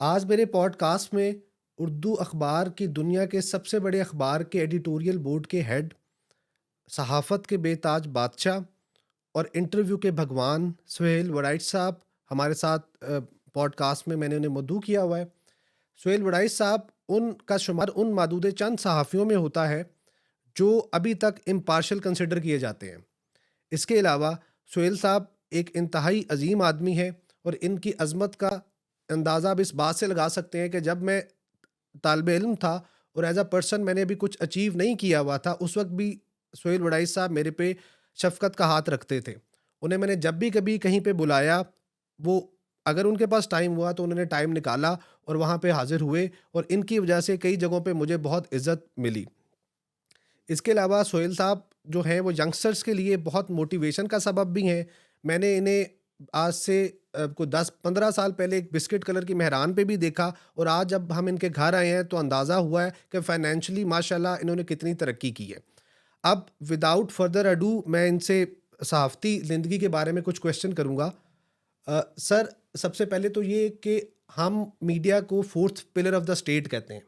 آج میرے pod cost میں اردو اخبار کی دنیا کے سب سے بڑے اخبار کے ایڈیٹوریل بورڈ کے ہیڈ، صحافت کے بے تاج بادشاہ اور انٹرویو کے بھگوان سہیل وڑائچ صاحب ہمارے ساتھ پوڈ کاسٹ میں نے انہیں مدعو کیا ہوا ہے۔ سہیل وڑائچ صاحب ان کا شمار ان معدود چند صحافیوں میں ہوتا ہے جو ابھی تک امپارشل کنسیڈر کیے جاتے ہیں۔ اس کے علاوہ سہیل صاحب ایک انتہائی عظیم آدمی ہے، اور ان کی عظمت کا اندازہ آپ اس بات سے لگا سکتے ہیں کہ جب میں طالب علم تھا اور ایز اے پرسن میں نے ابھی کچھ اچیو نہیں کیا ہوا تھا، اس وقت بھی سہیل وڑائچ صاحب میرے پہ شفقت کا ہاتھ رکھتے تھے۔ انہیں میں نے جب بھی کبھی کہیں پہ بلایا، وہ اگر ان کے پاس ٹائم ہوا تو انہوں نے ٹائم نکالا اور وہاں پہ حاضر ہوئے، اور ان کی وجہ سے کئی جگہوں پہ مجھے بہت عزت ملی۔ اس کے علاوہ سہیل صاحب جو ہیں وہ ینگسٹرز کے لیے بہت موٹیویشن کا سبب بھی ہیں۔ میں نے انہیں آج سے کوئی 10-15 سال پہلے ایک بسکٹ کلر کی مہران پہ بھی دیکھا، اور آج جب ہم ان کے گھر آئے ہیں تو اندازہ ہوا ہے کہ فائنینشلی ماشاءاللہ انہوں نے کتنی ترقی کی ہے۔ اب وداؤٹ فردر اڈو میں ان سے صحافتی زندگی کے بارے میں کچھ کوشچن کروں گا۔ سر، سب سے پہلے تو یہ کہ ہم میڈیا کو fourth pillar of the state کہتے ہیں،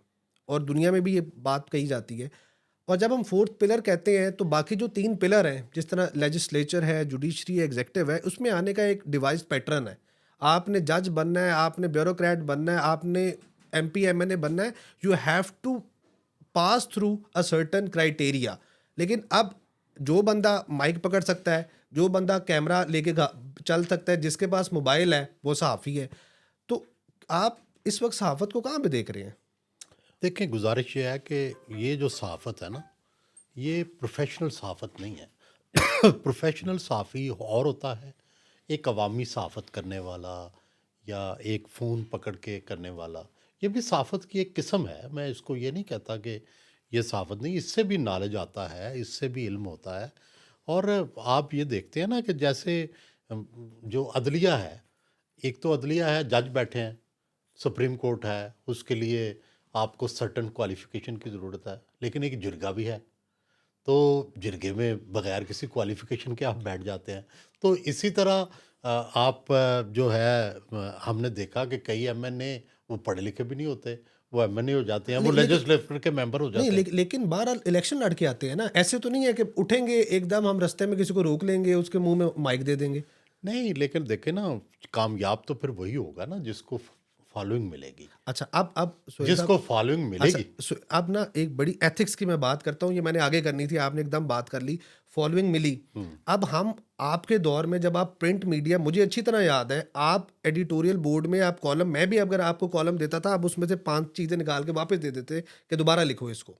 اور دنیا میں بھی یہ بات کہی جاتی ہے۔ اور جب ہم فورتھ پلر کہتے ہیں تو باقی جو 3 پلر ہیں، جس طرح لیجسلیچر ہے، جوڈیشری ہے، ایگزیکٹو ہے، اس میں آنے کا ایک ڈیوائس پیٹرن ہے۔ آپ نے جج بننا ہے، آپ نے بیوروکریٹ بننا ہے، آپ نے M P M N A بننا ہے، you have to pass through a certain criteria. لیکن اب جو بندہ مائک پکڑ سکتا ہے، جو بندہ کیمرہ لے کے چل سکتا ہے، جس کے پاس موبائل ہے، وہ صحافی ہے۔ تو آپ اس وقت صحافت کو کہاں پہ دیکھ رہے ہیں؟ دیکھیں، گزارش یہ ہے کہ یہ جو صحافت ہے نا، یہ پروفیشنل صحافت نہیں ہے۔ پروفیشنل صحافی اور ہوتا ہے، ایک عوامی صحافت کرنے والا یا ایک فون پکڑ کے کرنے والا، یہ بھی صحافت کی ایک قسم ہے۔ میں اس کو یہ نہیں کہتا کہ یہ صحافت نہیں، اس سے بھی نالج آتا ہے، اس سے بھی علم ہوتا ہے۔ اور آپ یہ دیکھتے ہیں نا کہ جیسے جو عدلیہ ہے، ایک تو عدلیہ ہے، جج بیٹھے ہیں، سپریم کورٹ ہے، اس کے لیے آپ کو سرٹن کوالیفیکیشن کی ضرورت ہے، لیکن ایک جرگہ بھی ہے، تو جرگے میں بغیر کسی کوالیفیکیشن کے آپ بیٹھ جاتے ہیں۔ تو اسی طرح آپ جو ہے ہم نے دیکھا کہ کئی ایم این اے وہ پڑھے لکھے بھی نہیں ہوتے، وہ ایم این اے ہو جاتے ہیں، وہ لیکن لیجسلیٹر کے ممبر ہو نہیں، جاتے ہیں۔ لیکن بہرحال الیکشن لڑ کے آتے ہیں نا، ایسے تو نہیں ہے کہ اٹھیں گے ایک دم ہم رستے میں کسی کو روک لیں گے، اس کے منہ میں مائک دے دیں گے۔ نہیں، لیکن دیکھیں نا، کامیاب تو پھر وہی ہوگا نا جس کو فالوئنگ ملے گی، اچھا، اب سہیل جس صاحب، کو فالوئنگ ملے اچھا گی۔ اب نا ایک بڑی ایتھکس کی میں بات کرتا ہوں، یہ میں نے آگے کرنی تھی، آپ نے ایک دم بات کر لی، فالوئنگ ملی۔ اب ہم آپ کے دور میں جب آپ پرنٹ میڈیا، مجھے اچھی طرح یاد ہے، آپ ایڈیٹوریل بورڈ میں آپ کالم، میں بھی اگر آپ کو کالم دیتا تھا، آپ اس میں سے 5 چیزیں نکال کے واپس دے دیتے کہ دوبارہ لکھو اس کو۔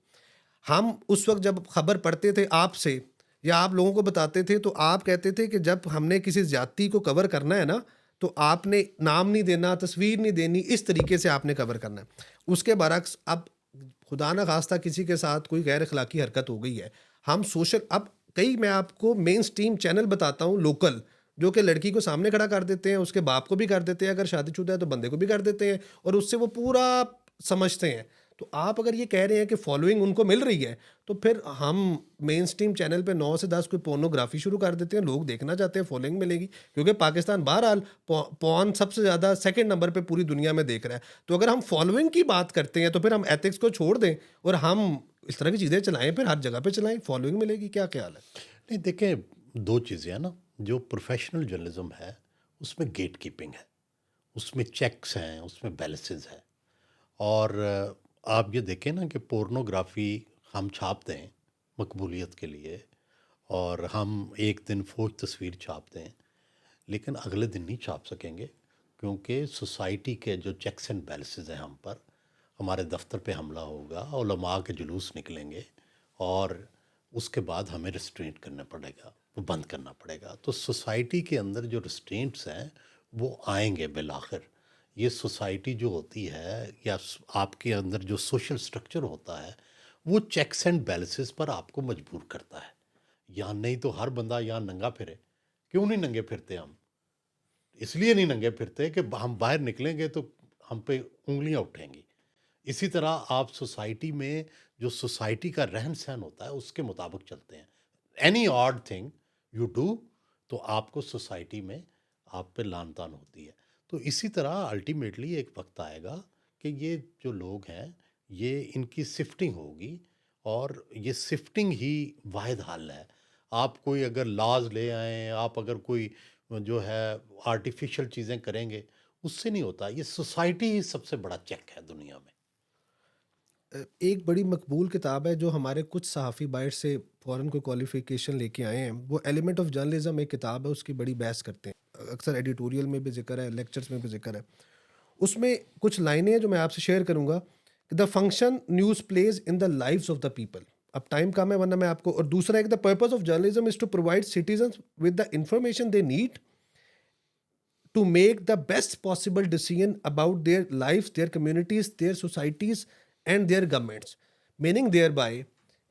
ہم اس وقت جب خبر پڑھتے تھے آپ سے یا آپ لوگوں کو بتاتے تھے، تو آپ کہتے تھے کہ جب ہم نے کسی زیادتی کو کور کرنا ہے نا، تو آپ نے نام نہیں دینا، تصویر نہیں دینی، اس طریقے سے آپ نے کور کرنا ہے۔ اس کے برعکس اب خدا نہ خواستہ کسی کے ساتھ کوئی غیر اخلاقی حرکت ہو گئی ہے، ہم سوشل، اب کئی، میں آپ کو مین سٹریم چینل بتاتا ہوں لوکل، جو کہ لڑکی کو سامنے کھڑا کر دیتے ہیں، اس کے باپ کو بھی کر دیتے ہیں، اگر شادی شدہ ہے تو بندے کو بھی کر دیتے ہیں، اور اس سے وہ پورا سمجھتے ہیں۔ تو آپ اگر یہ کہہ رہے ہیں کہ فالوئنگ ان کو مل رہی ہے، تو پھر ہم مین سٹریم چینل پہ 9 سے 10 کوئی پورنوگرافی شروع کر دیتے ہیں، لوگ دیکھنا چاہتے ہیں، فالوئنگ ملے گی، کیونکہ پاکستان بہرحال پون سب سے زیادہ سیکنڈ نمبر پہ پوری دنیا میں دیکھ رہا ہے۔ تو اگر ہم فالوئنگ کی بات کرتے ہیں تو پھر ہم ایتھکس کو چھوڑ دیں اور ہم اس طرح کی چیزیں چلائیں، پھر ہر جگہ پہ چلائیں، فالوئنگ ملے گی، کیا خیال ہے؟ نہیں، دیکھیں، دو چیزیں ہیں نا، جو پروفیشنل جرنلزم ہے اس میں گیٹ کیپنگ ہے، اس میں چیکس ہیں، اس میں بیلنسز ہیں۔ اور آپ یہ دیکھیں نا کہ پورنوگرافی ہم چھاپتے ہیں مقبولیت کے لیے، اور ہم ایک دن فوج تصویر چھاپتے ہیں، لیکن اگلے دن نہیں چھاپ سکیں گے، کیونکہ سوسائٹی کے جو چیکس اینڈ بیلنسز ہیں ہم پر، ہمارے دفتر پہ حملہ ہوگا، علماء کے جلوس نکلیں گے، اور اس کے بعد ہمیں ریسٹرینٹ کرنا پڑے گا، وہ بند کرنا پڑے گا۔ تو سوسائٹی کے اندر جو ریسٹرینٹس ہیں وہ آئیں گے بالآخر۔ یہ سوسائٹی جو ہوتی ہے، یا آپ کے اندر جو سوشل سٹرکچر ہوتا ہے، وہ چیکس اینڈ بیلنسز پر آپ کو مجبور کرتا ہے۔ یہاں نہیں تو ہر بندہ یہاں ننگا پھرے۔ کیوں نہیں ننگے پھرتے ہم؟ اس لیے نہیں ننگے پھرتے کہ ہم باہر نکلیں گے تو ہم پہ انگلیاں اٹھیں گی۔ اسی طرح آپ سوسائٹی میں جو سوسائٹی کا رہن سہن ہوتا ہے اس کے مطابق چلتے ہیں۔ Any odd thing you do, تو آپ کو سوسائٹی میں آپ پہ لان تان ہوتی ہے۔ تو اسی طرح الٹیمیٹلی ایک وقت آئے گا کہ یہ جو لوگ ہیں یہ ان کی سفٹنگ ہوگی، اور یہ سفٹنگ ہی واحد حل ہے۔ آپ کوئی اگر لاز لے آئیں، آپ اگر کوئی جو ہے آرٹیفیشل چیزیں کریں گے، اس سے نہیں ہوتا۔ یہ سوسائٹی ہی سب سے بڑا چیک ہے دنیا میں۔ ایک بڑی مقبول کتاب ہے جو ہمارے کچھ صحافی باہر سے فوراً کوئی کوالیفیکیشن لے کے آئے ہیں، وہ ایلیمنٹ آف جرنلزم ایک کتاب ہے، اس کی بڑی بحث کرتے ہیں، اکثر ایڈیٹوریل میں بھی ذکر ہے، لیکچرز میں بھی ذکر ہے۔ اس میں کچھ لائنیں ہیں جو میں آپ سے شیئر کروں گا کہ the function news plays in the lives of the people. اب ٹائم کم ہے ورنہ میں آپ کو، اور دوسرا ایک the purpose of journalism is to provide citizens with the information they need to make the best possible decision about their lives, their communities, their societies and their governments. Meaning thereby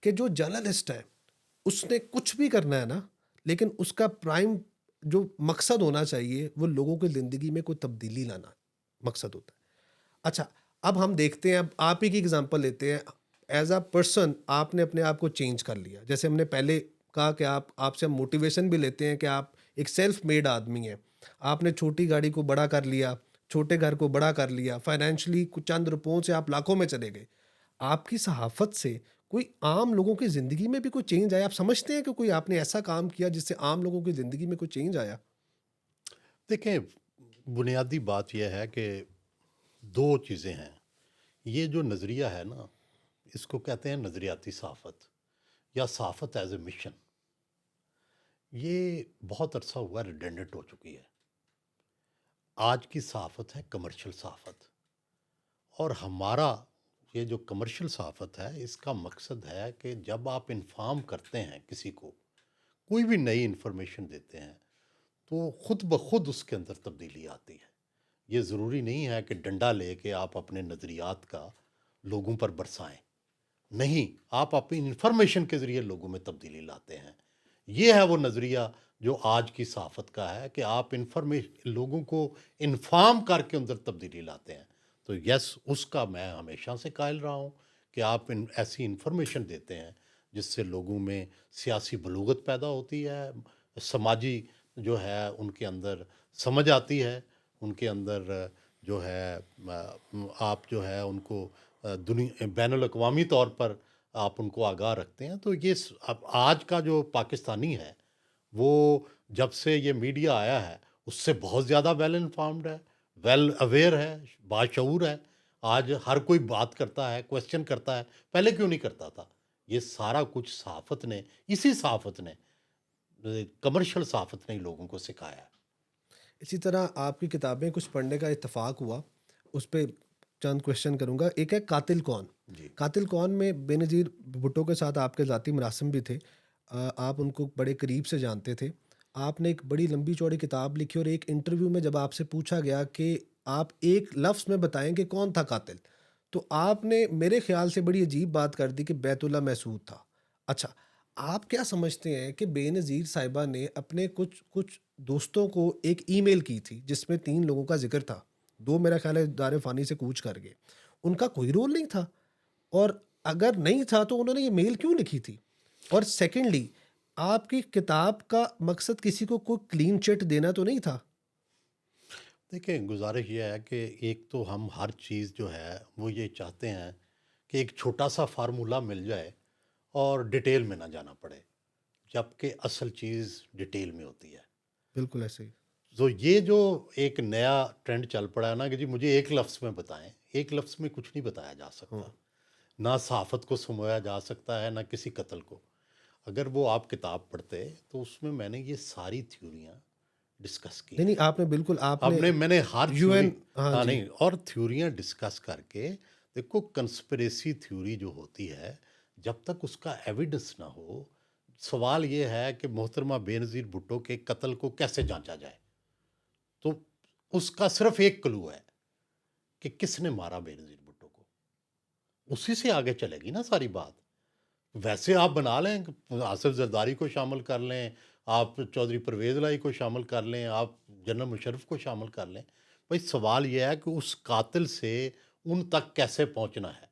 کہ جو journalist ہے اس نے کچھ بھی کرنا ہے نا، لیکن اس کا پرائم جو مقصد ہونا چاہیے وہ لوگوں کی زندگی میں کوئی تبدیلی لانا مقصد ہوتا ہے۔ اچھا، اب ہم دیکھتے ہیں، اب آپ ہی کی اگزامپل لیتے ہیں۔ ایز اے پرسن آپ نے اپنے آپ کو چینج کر لیا، جیسے ہم نے پہلے کہا کہ آپ سے ہم موٹیویشن بھی لیتے ہیں کہ آپ ایک سیلف میڈ آدمی ہیں، آپ نے چھوٹی گاڑی کو بڑا کر لیا، چھوٹے گھر کو بڑا کر لیا، فائنینشلی چند روپوں سے آپ لاکھوں میں چلے گئے۔ آپ کی صحافت سے کوئی عام لوگوں کی زندگی میں بھی کوئی چینج آیا؟ آپ سمجھتے ہیں کہ کوئی آپ نے ایسا کام کیا جس سے عام لوگوں کی زندگی میں کوئی چینج آیا؟ دیکھیں، بنیادی بات یہ ہے کہ دو چیزیں ہیں۔ یہ جو نظریہ ہے نا، اس کو کہتے ہیں نظریاتی صحافت یا صحافت ایز اے مشن۔ یہ بہت عرصہ ہوا ریڈنڈنٹ ہو چکی ہے۔ آج کی صحافت ہے کمرشل صحافت، اور ہمارا یہ جو کمرشل صحافت ہے اس کا مقصد ہے کہ جب آپ انفارم کرتے ہیں کسی کو، کوئی بھی نئی انفارمیشن دیتے ہیں، تو خود بخود اس کے اندر تبدیلی آتی ہے۔ یہ ضروری نہیں ہے کہ ڈنڈا لے کے آپ اپنے نظریات کا لوگوں پر برسائیں، نہیں، آپ اپنی انفارمیشن کے ذریعے لوگوں میں تبدیلی لاتے ہیں۔ یہ ہے وہ نظریہ جو آج کی صحافت کا ہے کہ آپ لوگوں کو انفارم کر کے اندر تبدیلی لاتے ہیں۔ تو یس، اس کا میں ہمیشہ سے قائل رہا ہوں کہ آپ ایسی انفارمیشن دیتے ہیں جس سے لوگوں میں سیاسی بلوغت پیدا ہوتی ہے، سماجی جو ہے ان کے اندر سمجھ آتی ہے، ان کے اندر جو ہے آپ جو ہے ان کو دنیا بین الاقوامی طور پر آپ ان کو آگاہ رکھتے ہیں۔ تو یہ اب آج کا جو پاکستانی ہے وہ جب سے یہ میڈیا آیا ہے اس سے بہت زیادہ ویل انفارمڈ ہے، ویل اویئر ہے، باشعور ہے۔ آج ہر کوئی بات کرتا ہے، کویسچن کرتا ہے، پہلے کیوں نہیں کرتا تھا؟ یہ سارا کچھ صحافت نے، اسی صحافت نے، کمرشل صحافت نے لوگوں کو سکھایا ہے۔ اسی طرح آپ کی کتابیں کچھ پڑھنے کا اتفاق ہوا، اس پہ چند کوشچن کروں گا۔ ایک ہے قاتل کون؟ جی قاتل کون میں بے نظیر بھٹو کے ساتھ آپ کے ذاتی مراسم بھی تھے، آپ ان کو بڑے قریب سے جانتے تھے۔ آپ نے ایک بڑی لمبی چوڑی کتاب لکھی، اور ایک انٹرویو میں جب آپ سے پوچھا گیا کہ آپ ایک لفظ میں بتائیں کہ کون تھا قاتل، تو آپ نے میرے خیال سے بڑی عجیب بات کر دی کہ بیت اللہ محسود تھا۔ اچھا، آپ کیا سمجھتے ہیں کہ بے نظیر صاحبہ نے اپنے کچھ دوستوں کو ایک ای میل کی تھی جس میں 3 لوگوں کا ذکر تھا، 2 میرا خیال ہے دار فانی سے کوچ کر گئے، ان کا کوئی رول نہیں تھا؟ اور اگر نہیں تھا تو انہوں نے یہ میل کیوں لکھی تھی؟ اور سیکنڈلی، آپ کی کتاب کا مقصد کسی کو کوئی کلین چٹ دینا تو نہیں تھا؟ دیکھیں، گزارش یہ ہے کہ ایک تو ہم ہر چیز جو ہے وہ یہ چاہتے ہیں کہ ایک چھوٹا سا فارمولہ مل جائے اور ڈیٹیل میں نہ جانا پڑے، جبکہ اصل چیز ڈیٹیل میں ہوتی ہے۔ بالکل ایسے ہی۔ تو یہ جو ایک نیا ٹرینڈ چل پڑا ہے نا کہ جی مجھے ایک لفظ میں بتائیں، ایک لفظ میں کچھ نہیں بتایا جا ہاں، سکتا، نہ صحافت کو سمویا جا سکتا ہے، نہ کسی قتل کو۔ اگر وہ آپ کتاب پڑھتے تو اس میں نے یہ ساری تھیوریاں ڈسکس کی نہیں ہیں۔ نہیں، آپ نے بالکل، آپ نے میں نے ہر یو تھیوری، این، ہاں ہاں جی، نہیں، اور تھیوریاں ڈسکس کر کے دیکھو، کنسپریسی تھیوری جو ہوتی ہے جب تک اس کا ایویڈنس نہ ہو، سوال یہ ہے کہ محترمہ بے نظیر بھٹو کے قتل کو کیسے جانچا جائے؟ تو اس کا صرف ایک کلو ہے کہ کس نے مارا بے نظیر بھٹو کو، اسی سے آگے چلے گی نا ساری بات۔ ویسے آپ بنا لیں، آصف زرداری کو شامل کر لیں، آپ چودھری پرویز الہی کو شامل کر لیں، آپ جنرل مشرف کو شامل کر لیں، بھائی سوال یہ ہے کہ اس قاتل سے ان تک کیسے پہنچنا ہے،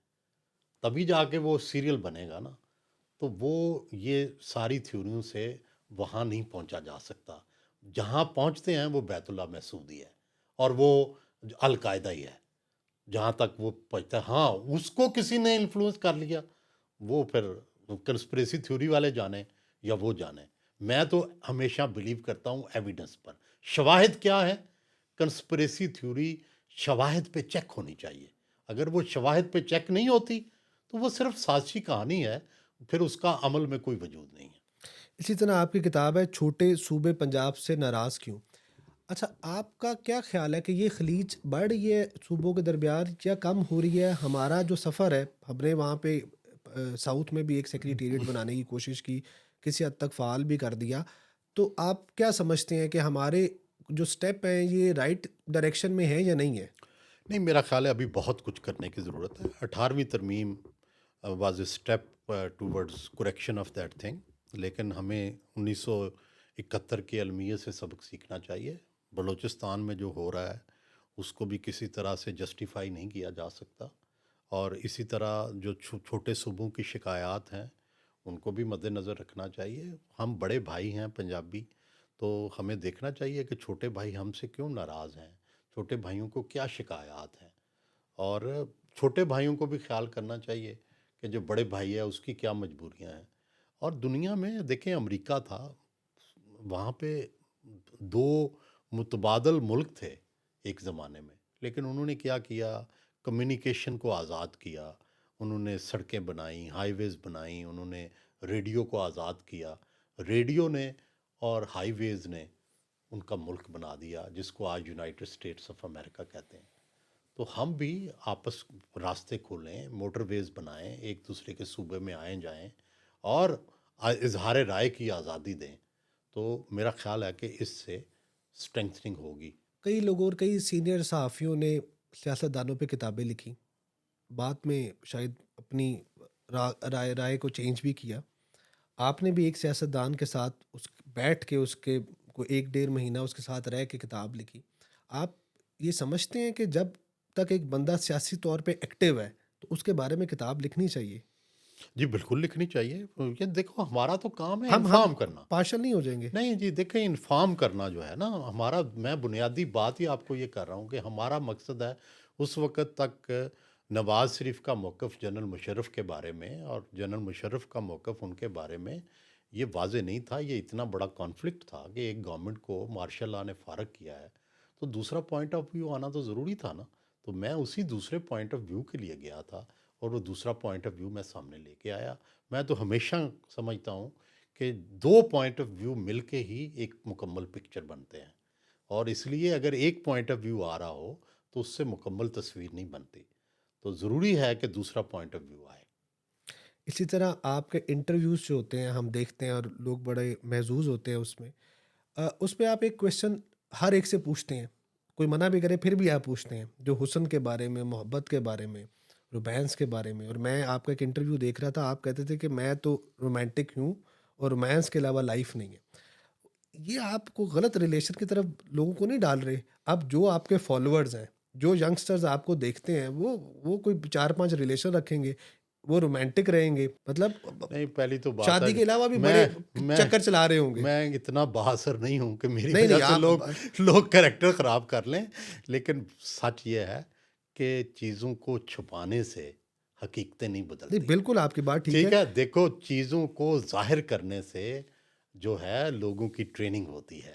تبھی جا کے وہ سیریل بنے گا نا۔ تو وہ یہ ساری تھیوریوں سے وہاں نہیں پہنچا جا سکتا، جہاں پہنچتے ہیں وہ بیت اللہ محسودی ہے، اور وہ القاعدہ ہی ہے جہاں تک وہ پہنچتا ہے. ہاں اس کو کسی نے انفلوئنس کر لیا، وہ پھر کنسپریسی تھیوری والے جانیں یا وہ جانیں. میں تو ہمیشہ بلیو کرتا ہوں ایویڈنس پر. شواہد کیا ہے؟ کنسپریسی تھیوری شواہد پہ چیک ہونی چاہیے. اگر وہ شواہد پہ چیک نہیں ہوتی تو وہ صرف سازشی کہانی ہے، پھر اس کا عمل میں کوئی وجود نہیں ہے. اسی طرح آپ کی کتاب ہے چھوٹے صوبے پنجاب سے ناراض کیوں. اچھا، آپ کا کیا خیال ہے کہ یہ خلیج بڑھ رہی ہے صوبوں کے درمیان یا کم ہو رہی ہے؟ ہمارا جو سفر ہے، ہم نے وہاں پہ ساؤتھ میں بھی ایک سیکریٹریٹ بنانے کی کوشش کی، کسی حد تک فعال بھی کر دیا. تو آپ کیا سمجھتے ہیں کہ ہمارے جو سٹیپ ہیں یہ رائٹ ڈائریکشن میں ہیں یا نہیں ہے؟ نہیں، میرا خیال ہے ابھی بہت کچھ کرنے کی ضرورت ہے. 18ویں ترمیم was a step towards correction of that thing, لیکن ہمیں 1971 کے المیے سے سبق سیکھنا چاہیے. بلوچستان میں جو ہو رہا ہے اس کو بھی کسی طرح سے جسٹیفائی نہیں کیا جا سکتا، اور اسی طرح جو چھوٹے صوبوں کی شکایات ہیں ان کو بھی مد نظر رکھنا چاہیے. ہم بڑے بھائی ہیں پنجابی، تو ہمیں دیکھنا چاہیے کہ چھوٹے بھائی ہم سے کیوں ناراض ہیں، چھوٹے بھائیوں کو کیا شکایات ہیں، اور چھوٹے بھائیوں کو بھی خیال کرنا چاہیے کہ جو بڑے بھائی ہے اس کی کیا مجبوریاں ہیں. اور دنیا میں دیکھیں، امریکہ تھا، وہاں پہ دو متبادل ملک تھے ایک زمانے میں، لیکن انہوں نے کیا کیا؟ کمیونیکیشن کو آزاد کیا، انہوں نے سڑکیں بنائیں، ہائی ویز بنائیں، انہوں نے ریڈیو کو آزاد کیا. ریڈیو نے اور ہائی ویز نے ان کا ملک بنا دیا جس کو آج یونائٹڈ اسٹیٹس آف امریکہ کہتے ہیں. تو ہم بھی آپس راستے کھولیں، موٹر ویز بنائیں، ایک دوسرے کے صوبے میں آئیں جائیں اور اظہار رائے کی آزادی دیں. تو میرا خیال ہے کہ اس سے اسٹرینتھنگ ہوگی. کئی لوگوں اور کئی سینئر صحافیوں نے سیاستدانوں پہ کتابیں لکھی، بعد میں شاید اپنی رائے کو چینج بھی کیا. آپ نے بھی ایک سیاستدان کے ساتھ بیٹھ کے اس کے کو 1 ڈیڑھ مہینہ اس کے ساتھ رہ کے کتاب لکھی. آپ یہ سمجھتے ہیں کہ جب تک ایک بندہ سیاسی طور پہ ایکٹیو ہے تو اس کے بارے میں کتاب لکھنی چاہیے؟ جی بالکل لکھنی چاہیے. یہ دیکھو، ہمارا تو کام ہے ہم انفارم کرنا. پارشل نہیں ہو جائیں گے. نہیں جی، دیکھیں، انفارم کرنا جو ہے نا ہمارا، میں بنیادی بات ہی آپ کو یہ کر رہا ہوں کہ ہمارا مقصد ہے. اس وقت تک نواز شریف کا موقف جنرل مشرف کے بارے میں اور جنرل مشرف کا موقف ان کے بارے میں یہ واضح نہیں تھا. یہ اتنا بڑا کانفلکٹ تھا کہ ایک گورنمنٹ کو مارشل لاء نے فارغ کیا ہے، تو دوسرا پوائنٹ آف ویو آنا تو ضروری تھا نا. تو میں اسی دوسرے پوائنٹ آف ویو کے لیے گیا تھا، اور وہ دوسرا پوائنٹ آف ویو میں سامنے لے کے آیا. میں تو ہمیشہ سمجھتا ہوں کہ دو پوائنٹ آف ویو مل کے ہی ایک مکمل پکچر بنتے ہیں، اور اس لیے اگر ایک پوائنٹ آف ویو آ رہا ہو تو اس سے مکمل تصویر نہیں بنتی. تو ضروری ہے کہ دوسرا پوائنٹ آف ویو آئے. اسی طرح آپ کے انٹرویوز جو ہوتے ہیں ہم دیکھتے ہیں اور لوگ بڑے محظوظ ہوتے ہیں اس میں. اس پہ آپ ایک کویشچن ہر ایک سے پوچھتے ہیں، کوئی منع بھی کرے پھر بھی آپ پوچھتے ہیں، جو حسن کے بارے میں، محبت کے بارے میں، رومانس کے بارے میں. اور میں آپ کا ایک انٹرویو دیکھ رہا تھا، آپ کہتے تھے کہ میں تو رومانٹک ہوں اور رومانس کے علاوہ لائف نہیں ہے. یہ آپ کو غلط ریلیشن کی طرف لوگوں کو نہیں ڈال رہے؟ اب جو آپ کے فالوورز ہیں، جو ینگسٹرز آپ کو دیکھتے ہیں، وہ کوئی 4 5 ریلیشن رکھیں گے، وہ رومانٹک رہیں گے، مطلب نہیں، پہلی تو بات ہے شادی کے علاوہ بھی میں بڑے میں چکر چلا رہے ہوں گے. میں اتنا بااثر نہیں ہوں کہ میری نہیں وجہ نہیں، سے آپ لوگ کریکٹر خراب کر لیں. لیکن سچ یہ ہے کہ چیزوں کو چھپانے سے حقیقتیں نہیں نہیں، بدلتی. بالکل آپ کی بات ٹھیک ہے. ٹھیک ہے، دیکھو، چیزوں کو ظاہر کرنے سے جو ہے لوگوں کی ٹریننگ ہوتی ہے.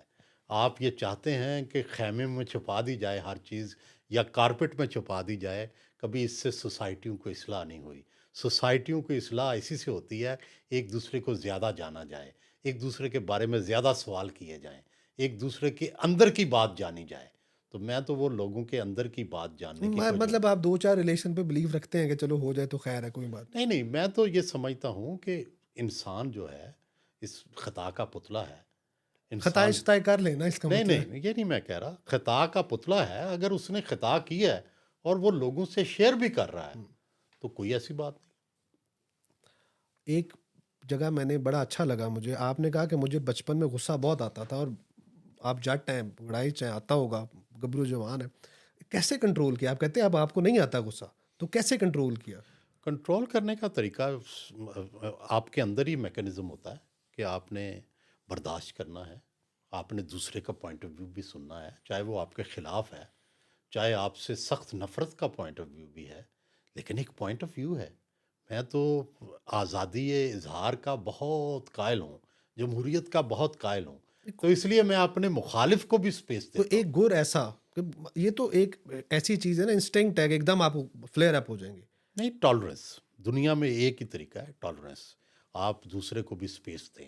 آپ یہ چاہتے ہیں کہ خیمے میں چھپا دی جائے ہر چیز یا کارپٹ میں چھپا دی جائے، کبھی اس سے سوسائٹیوں کو اصلاح نہیں ہوئی. سوسائٹیوں کی اصلاح اسی سے ہوتی ہے، ایک دوسرے کو زیادہ جانا جائے، ایک دوسرے کے بارے میں زیادہ سوال کیے جائیں، ایک دوسرے کے اندر کی بات جانی جائے. تو میں تو وہ لوگوں کے اندر کی بات جاننے کی کوشش. مطلب آپ 2 4 ریلیشن پہ بلیو رکھتے ہیں کہ چلو ہو جائے تو خیر ہے، کوئی بات نہیں. نہیں نہیں، میں تو یہ سمجھتا ہوں کہ انسان جو ہے اس خطا کا پتلا ہے. خطائیں انسان، شتائیں کر لینا اس کا نہیں مطلب. نہیں، یہ نہیں میں کہہ رہا، خطا کا پتلا ہے. اگر اس نے خطا کی ہے اور وہ لوگوں سے شیئر بھی کر رہا ہے تو کوئی ایسی بات نہیں. ایک جگہ میں نے بڑا اچھا لگا مجھے، آپ نے کہا کہ مجھے بچپن میں غصہ بہت آتا تھا، اور آپ جٹ ہیں، بڑائی چاہے آتا ہوگا، گبرو جوان ہے، کیسے کنٹرول کیا؟ آپ کہتے ہیں اب آپ کو نہیں آتا غصہ، تو کیسے کنٹرول کیا؟ کنٹرول کرنے کا طریقہ آپ کے اندر ہی میکانزم ہوتا ہے کہ آپ نے برداشت کرنا ہے، آپ نے دوسرے کا پوائنٹ آف ویو بھی سننا ہے، چاہے وہ آپ کے خلاف ہے، چاہے آپ سے سخت نفرت کا پوائنٹ آف ویو بھی ہے، لیکن ایک پوائنٹ آف ویو ہے۔ میں تو آزادی اظہار کا بہت قائل ہوں، جمہوریت کا بہت قائل ہوں، تو اس لیے میں اپنے مخالف کو بھی سپیس تو دیتا ہوں۔ ایک گر ایسا کہ یہ تو ایک ایسی چیز ہے نا، انسٹنکٹ ہے کہ ایک دم آپ فلیئر اپ ہو جائیں گے. نہیں، ٹالرنس دنیا میں ایک ہی طریقہ ہے، ٹالرنس۔ آپ دوسرے کو بھی سپیس دیں،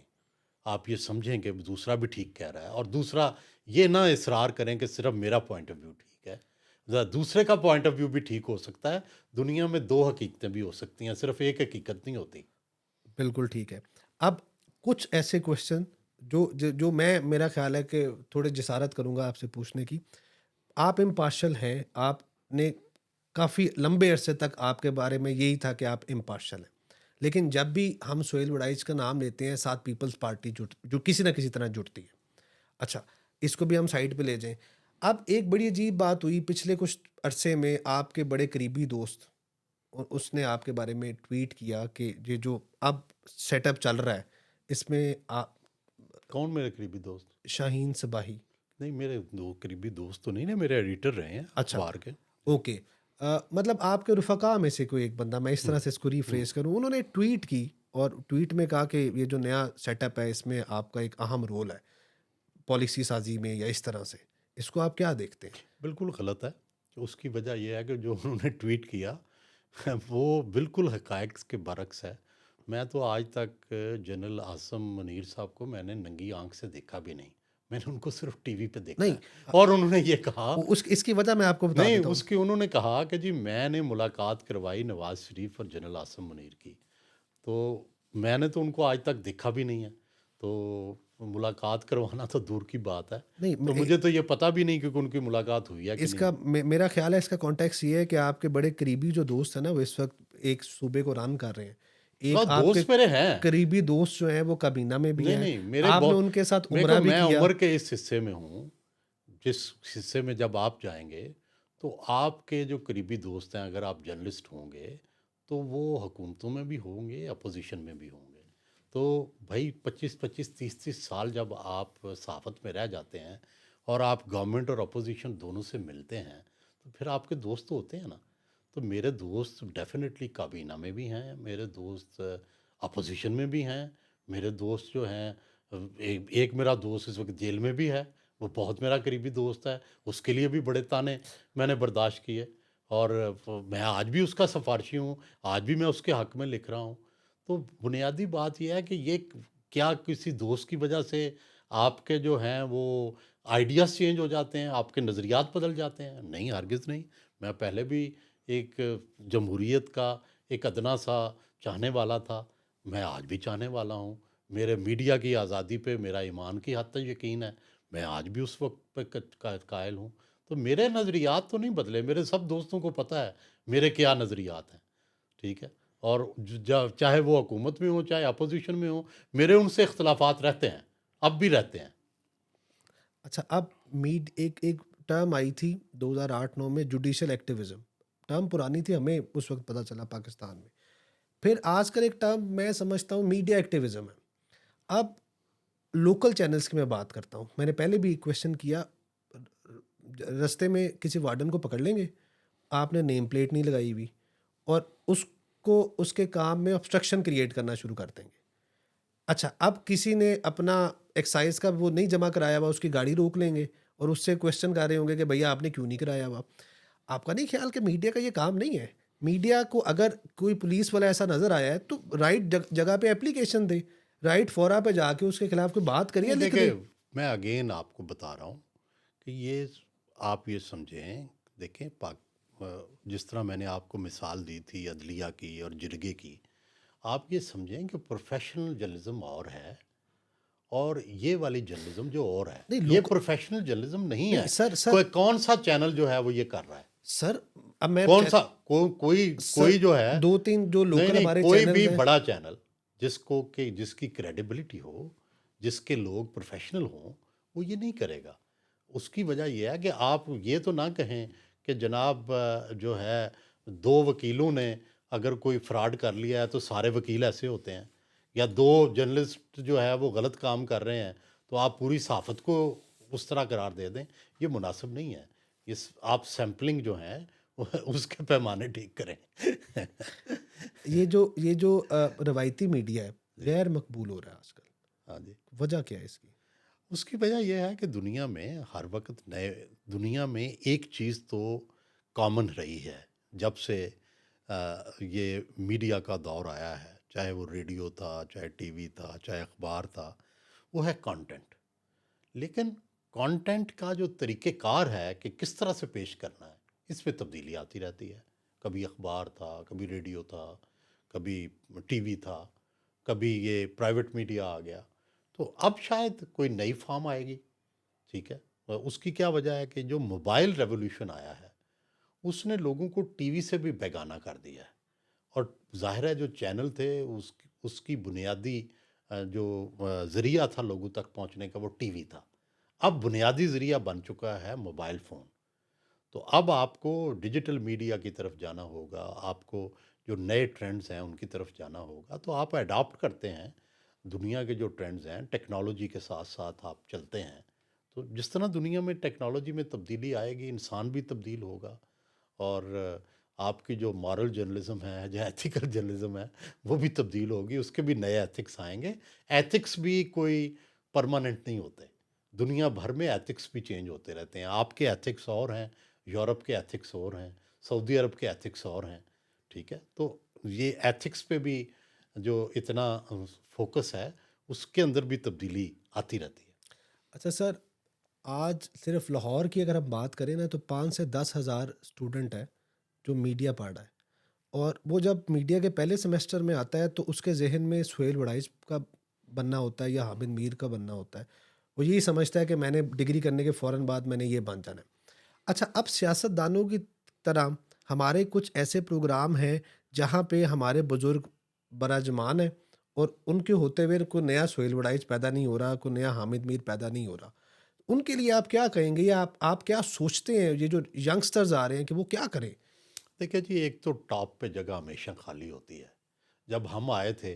آپ یہ سمجھیں کہ دوسرا بھی ٹھیک کہہ رہا ہے، اور دوسرا یہ نہ اصرار کریں کہ صرف میرا پوائنٹ آف ویو ٹھیک ہے، دوسرے کا پوائنٹ آف ویو بھی ٹھیک ہو سکتا ہے۔ دنیا میں دو حقیقتیں بھی ہو سکتی ہیں، صرف ایک حقیقت نہیں ہوتی۔ بالکل ٹھیک ہے. اب کچھ ایسے کوشچن جو میں میرا خیال ہے کہ تھوڑے جسارت کروں گا آپ سے پوچھنے کی. آپ امپارشل ہیں، آپ نے کافی لمبے عرصے تک آپ کے بارے میں یہی تھا کہ آپ امپارشل ہیں، لیکن جب بھی ہم سہیل وڑائچ کا نام لیتے ہیں ساتھ پیپلز پارٹی جو کسی نہ کسی طرح جڑتی ہے. اچھا، اس کو بھی ہم سائڈ پہ لے جائیں. اب ایک بڑی عجیب بات ہوئی پچھلے کچھ عرصے میں، آپ کے بڑے قریبی دوست، اور اس نے آپ کے بارے میں ٹویٹ کیا کہ یہ جو اب سیٹ اپ چل رہا ہے اس میں کون میرے قریبی دوست؟ شاہین صباحی. نہیں، میرے دو قریبی دوست تو نہیں نا، میرے ایڈیٹر رہے ہیں اچھا، اخبار کے۔ اوکے. مطلب آپ کے رفقا میں سے کوئی ایک بندہ، میں اس طرح سے اس کو ریفریز کروں، انہوں نے ٹویٹ کی اور ٹویٹ میں کہا کہ یہ جو نیا سیٹ اپ ہے اس میں آپ کا ایک اہم رول ہے پالیسی سازی میں یا اس طرح سے. اس کو آپ کیا دیکھتے ہیں؟ بالکل غلط ہے۔ اس کی وجہ یہ ہے کہ جو انہوں نے ٹویٹ کیا وہ بالکل حقائق کے برعکس ہے۔ میں تو آج تک جنرل عاصم منیر صاحب کو میں نے ننگی آنکھ سے دیکھا بھی نہیں، میں نے ان کو صرف ٹی وی پہ دیکھا نہیں، ہے۔ اور انہوں نے یہ کہا، اس کی وجہ میں آپ کو بتا نہیں، دیتا ہوں. اس کی انہوں نے کہا کہ جی میں نے ملاقات کروائی نواز شریف اور جنرل عاصم منیر کی، تو میں نے تو ان کو آج تک دیکھا بھی نہیں ہے، تو ملاقات کروانا تو دور کی بات ہے۔ نہیں، تو مجھے تو یہ پتہ بھی نہیں کہ ان کی ملاقات ہوئی ہے کہ اس نہیں کا ہوئی۔ میرا خیال ہے اس کا کانٹیکس یہ ہے کہ آپ کے بڑے قریبی جو دوست ہیں نا، وہ اس وقت ایک صوبے کو رن کر رہے ہیں. ایک اور آپ کے دوست میرے ہیں۔ قریبی دوست جو ہیں وہ کابینہ میں بھی نہیں ہیں، نہیں، میرے آپ نے ان کے ساتھ دیکھو، عمرہ بھی میں کیا. عمر کے اس حصے میں ہوں جس حصے میں جب آپ جائیں گے تو آپ کے جو قریبی دوست ہیں، اگر آپ جرنلسٹ ہوں گے تو وہ حکومتوں میں بھی ہوں گے، اپوزیشن میں بھی ہوں گے. تو بھائی 25 30 سال جب آپ صحافت میں رہ جاتے ہیں اور آپ گورنمنٹ اور اپوزیشن دونوں سے ملتے ہیں تو پھر آپ کے دوست تو ہوتے ہیں نا. تو میرے دوست ڈیفینیٹلی کابینہ میں بھی ہیں، میرے دوست اپوزیشن میں بھی ہیں، میرے دوست جو ہیں، ایک میرا دوست اس وقت جیل میں بھی ہے، وہ بہت میرا قریبی دوست ہے، اس کے لیے بھی بڑے تانے میں نے برداشت کیے، اور میں آج بھی اس کا سفارشی ہوں، آج بھی میں اس کے حق میں لکھ رہا ہوں. تو بنیادی بات یہ ہے کہ یہ کیا کسی دوست کی وجہ سے آپ کے جو ہیں وہ آئیڈیاز چینج ہو جاتے ہیں، آپ کے نظریات بدل جاتے ہیں؟ نہیں، ہرگز نہیں. میں پہلے بھی ایک جمہوریت کا ایک ادنا سا چاہنے والا تھا، میں آج بھی چاہنے والا ہوں. میرے میڈیا کی آزادی پہ میرا ایمان کی حد تک یقین ہے، میں آج بھی اس وقت پہ قائل ہوں. تو میرے نظریات تو نہیں بدلے، میرے سب دوستوں کو پتہ ہے میرے کیا نظریات ہیں، ٹھیک ہے. اور چاہے وہ حکومت میں ہوں چاہے اپوزیشن میں ہوں، میرے ان سے اختلافات رہتے ہیں، اب بھی رہتے ہیں. اچھا، اب ایک ٹرم آئی تھی 2008-9 میں، جوڈیشل ایکٹیویزم. ٹرم پرانی تھی، ہمیں اس وقت پتہ چلا پاکستان میں. پھر آج کل ایک ٹرم میں سمجھتا ہوں میڈیا ایکٹیویزم ہے. اب لوکل چینلز کی میں بات کرتا ہوں. میں نے پہلے بھی کویشچن کیا، رستے میں کسی وارڈن کو پکڑ لیں گے، آپ نے نیم پلیٹ نہیں لگائی ہوئی، اور اس کو اس کے کام میں obstruction کریٹ کرنا شروع کر دیں گے. اچھا، اب کسی نے اپنا ایکسائز کا وہ نہیں جمع کرایا ہوا، اس کی گاڑی روک لیں گے اور اس سے کویشچن کر رہے ہوں گے کہ بھیا آپ نے کیوں نہیں کرایا ہوا. آپ کا نہیں خیال کہ میڈیا کا یہ کام نہیں ہے؟ میڈیا کو اگر کوئی پولیس والا ایسا نظر آیا ہے تو رائٹ جگہ پہ اپلیکیشن دے، رائٹ فورا پہ جا کے اس کے خلاف کوئی بات کریے، نہیں، لکھ دے. دیکھیں، میں اگین آپ کو بتا رہا ہوں کہ یہ آپ یہ سمجھیں، دیکھیں جس طرح میں نے آپ کو مثال دی تھی عدلیہ کی اور جرگے کی، آپ یہ سمجھیں کہ پروفیشنل جرنلزم اور ہے اور یہ والی جرنلزم جو اور ہے. نہیں یہ لوگ، پروفیشنل جرنلزم نہیں نہیں ہے. سر کون سا چینل جو ہے وہ یہ کر رہا ہے؟ سر اب میں کون سا سر کوئی جو ہے، 2-3 جو نہیں لوکل نہیں، ہمارے کوئی چینلز بھی ہیں. بڑا چینل جس کی کریڈیبلٹی ہو، جس کے لوگ پروفیشنل ہوں، وہ یہ نہیں کرے گا. اس کی وجہ یہ ہے کہ آپ یہ تو نہ کہیں کہ جناب جو ہے 2 وکیلوں نے اگر کوئی فراڈ کر لیا ہے تو سارے وکیل ایسے ہوتے ہیں، یا 2 جرنلسٹ جو ہے وہ غلط کام کر رہے ہیں تو تو آپ پوری صحافت کو اس طرح قرار دے دیں، یہ مناسب نہیں ہے. آپ سیمپلنگ جو ہیں اس کے پیمانے ٹھیک کریں. یہ جو روایتی میڈیا ہے جی. غیر مقبول ہو رہا ہے آج کل، ہاں جی. وجہ کیا ہے اس کی؟ اس کی وجہ یہ ہے کہ دنیا میں ہر وقت دنیا میں ایک چیز تو کامن رہی ہے جب سے یہ میڈیا کا دور آیا ہے، چاہے وہ ریڈیو تھا، چاہے ٹی وی تھا، چاہے اخبار تھا، وہ ہے کانٹینٹ. لیکن کانٹینٹ کا جو طریقہ کار ہے کہ کس طرح سے پیش کرنا ہے، اس میں تبدیلی آتی رہتی ہے. کبھی اخبار تھا، کبھی ریڈیو تھا، کبھی ٹی وی تھا، کبھی یہ پرائیویٹ میڈیا آ گیا. تو اب شاید کوئی نئی فارم آئے گی. ٹھیک ہے. اس کی کیا وجہ ہے کہ جو موبائل ریولوشن آیا ہے اس نے لوگوں کو ٹی وی سے بھی بیگانہ کر دیا ہے. اور ظاہر ہے جو چینل تھے اس کی بنیادی جو ذریعہ تھا لوگوں تک پہنچنے کا وہ ٹی وی تھا. اب بنیادی ذریعہ بن چکا ہے موبائل فون. تو اب آپ کو ڈیجیٹل میڈیا کی طرف جانا ہوگا، آپ کو جو نئے ٹرینڈز ہیں ان کی طرف جانا ہوگا. تو آپ اڈاپٹ کرتے ہیں دنیا کے جو ٹرینڈز ہیں، ٹیکنالوجی کے ساتھ ساتھ آپ چلتے ہیں. تو جس طرح دنیا میں ٹیکنالوجی میں تبدیلی آئے گی، انسان بھی تبدیل ہوگا. اور آپ کی جو مارل جرنلزم ہے، جو ایتھیکل جرنلزم ہے، وہ بھی تبدیل ہوگی. اس کے بھی نئے ایتھکس آئیں گے. ایتھکس بھی کوئی پرماننٹ نہیں ہوتے. دنیا بھر میں ایتھکس بھی چینج ہوتے رہتے ہیں. آپ کے ایتھکس اور ہیں، یورپ کے ایتھکس اور ہیں، سعودی عرب کے ایتھکس اور ہیں. ٹھیک ہے. تو یہ ایتھکس پہ بھی جو اتنا فوکس ہے اس کے اندر بھی تبدیلی آتی رہتی ہے. اچھا سر، آج صرف لاہور کی اگر ہم بات کریں نا تو 5 سے 10 ہزار اسٹوڈنٹ ہے جو میڈیا پڑھ رہا ہے. اور وہ جب میڈیا کے پہلے سیمسٹر میں آتا ہے تو اس کے ذہن میں سہیل وڑائچ کا بننا ہوتا ہے یا حامد میر کا بننا ہوتا ہے. وہ یہی سمجھتا ہے کہ میں نے ڈگری کرنے کے فوراً بعد میں نے یہ بن جانا ہے. اچھا، اب سیاست دانوں کی طرح ہمارے کچھ ایسے پروگرام ہیں جہاں پہ ہمارے بزرگ براجمان ہیں اور ان کے ہوتے ہوئے کوئی نیا سہیل وڑائچ پیدا نہیں ہو رہا، کوئی نیا حامد میر پیدا نہیں ہو رہا. ان کے لیے آپ کیا کہیں گے یا آپ کیا سوچتے ہیں یہ جو ینگسٹرز آ رہے ہیں کہ وہ کیا کریں؟ دیکھیں جی، ایک تو ٹاپ پہ جگہ ہمیشہ خالی ہوتی ہے. جب ہم آئے تھے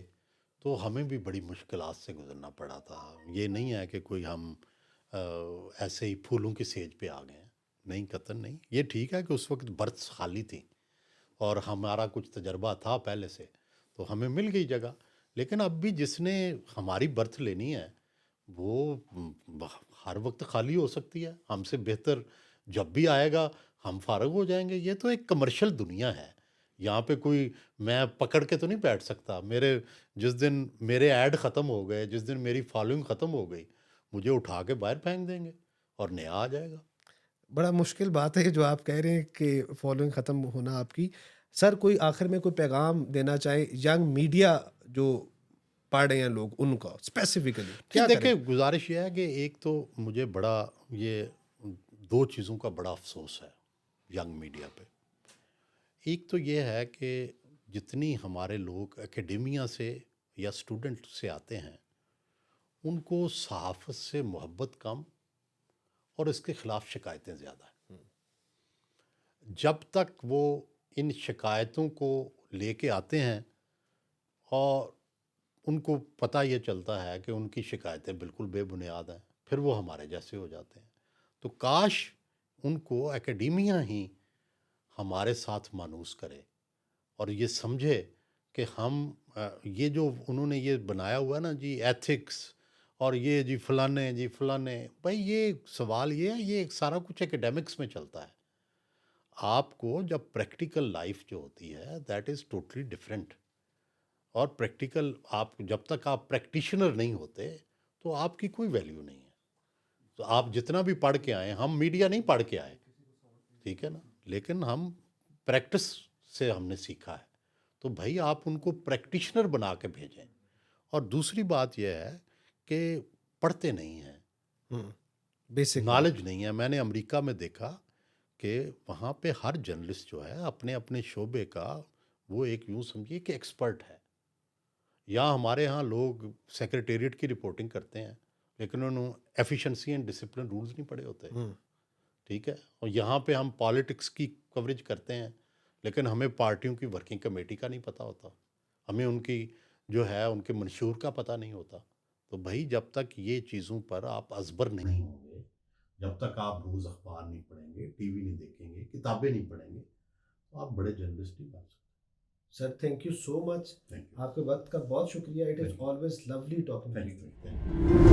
تو ہمیں بھی بڑی مشکلات سے گزرنا پڑا تھا. یہ نہیں ہے کہ کوئی ہم ایسے ہی پھولوں کی سیج پہ آ گئے ہیں. نہیں، قطعاً نہیں. یہ ٹھیک ہے کہ اس وقت برتھس خالی تھیں اور ہمارا کچھ تجربہ تھا پہلے سے، تو ہمیں مل گئی جگہ. لیکن اب بھی جس نے ہماری برتھ لینی ہے وہ ہر وقت خالی ہو سکتی ہے. ہم سے بہتر جب بھی آئے گا ہم فارغ ہو جائیں گے. یہ تو ایک کمرشل دنیا ہے. یہاں پہ کوئی میں پکڑ کے تو نہیں بیٹھ سکتا. جس دن میرے ایڈ ختم ہو گئے، جس دن میری فالوئنگ ختم ہو گئی، مجھے اٹھا کے باہر پھینک دیں گے اور نیا آ جائے گا. بڑا مشکل بات ہے جو آپ کہہ رہے ہیں کہ فالوئنگ ختم ہونا آپ کی. سر، کوئی آخر میں کوئی پیغام دینا چاہیں ینگ میڈیا جو پڑھ رہے ہیں لوگ ان کا اسپیسیفکلی نہیں، کیا کریں؟ دیکھیں گزارش یہ ہے کہ ایک تو مجھے بڑا یہ دو چیزوں کا بڑا افسوس ہے ینگ میڈیا پہ. ایک تو یہ ہے کہ جتنی ہمارے لوگ اکیڈیمیا سے یا اسٹوڈنٹ سے آتے ہیں ان کو صحافت سے محبت کم اور اس کے خلاف شکایتیں زیادہ ہیں. جب تک وہ ان شکایتوں کو لے کے آتے ہیں اور ان کو پتہ یہ چلتا ہے کہ ان کی شکایتیں بالکل بے بنیاد ہیں، پھر وہ ہمارے جیسے ہو جاتے ہیں. تو کاش ان کو اکیڈیمیا ہی ہمارے ساتھ مانوس کرے اور یہ سمجھے کہ ہم یہ جو انہوں نے یہ بنایا ہوا ہے نا جی ایتھکس اور یہ جی فلانے بھائی، یہ سوال یہ ہے، یہ سارا کچھ اکیڈیمکس میں چلتا ہے. آپ کو جب پریکٹیکل لائف جو ہوتی ہے دیٹ از ٹوٹلی ڈفرینٹ. اور پریکٹیکل جب تک آپ پریکٹیشنر نہیں ہوتے تو آپ کی کوئی ویلیو نہیں ہے. تو آپ جتنا بھی پڑھ کے آئیں، ہم میڈیا نہیں پڑھ کے آئے، ٹھیک ہے نا، لیکن ہم پریکٹس سے ہم نے سیکھا ہے. تو بھائی آپ ان کو پریکٹیشنر بنا کے بھیجیں. اور دوسری بات یہ ہے کہ پڑھتے نہیں ہیں، بیسک بات. نالج نہیں ہے. میں نے امریکہ میں دیکھا کہ وہاں پہ ہر جرنلسٹ جو ہے اپنے اپنے شعبے کا وہ ایک یوں سمجھیے کہ ایکسپرٹ ہے. یہاں ہمارے ہاں لوگ سیکریٹریٹ کی رپورٹنگ کرتے ہیں لیکن انہوں ایفیشنسی اینڈ ڈسپلن رولز نہیں پڑھے ہوتے. ٹھیک ہے. اور یہاں پہ ہم پالیٹکس کی کوریج کرتے ہیں لیکن ہمیں پارٹیوں کی ورکنگ کمیٹی کا نہیں پتہ ہوتا، ہمیں ان کی جو ہے ان کے منشور کا پتہ نہیں ہوتا. تو بھائی جب تک یہ چیزوں پر آپ ازبر نہیں ہوں گے، جب تک آپ روز اخبار نہیں پڑھیں گے، ٹی وی نہیں دیکھیں گے، کتابیں نہیں پڑھیں گے، تو آپ بڑے جرنلسٹ نہیں بن سکتے. Sir thank you so much. Thank you. آپ کے وقت کا بہت شکریہ. It is Thank you. Always lovely talking to thank you. You.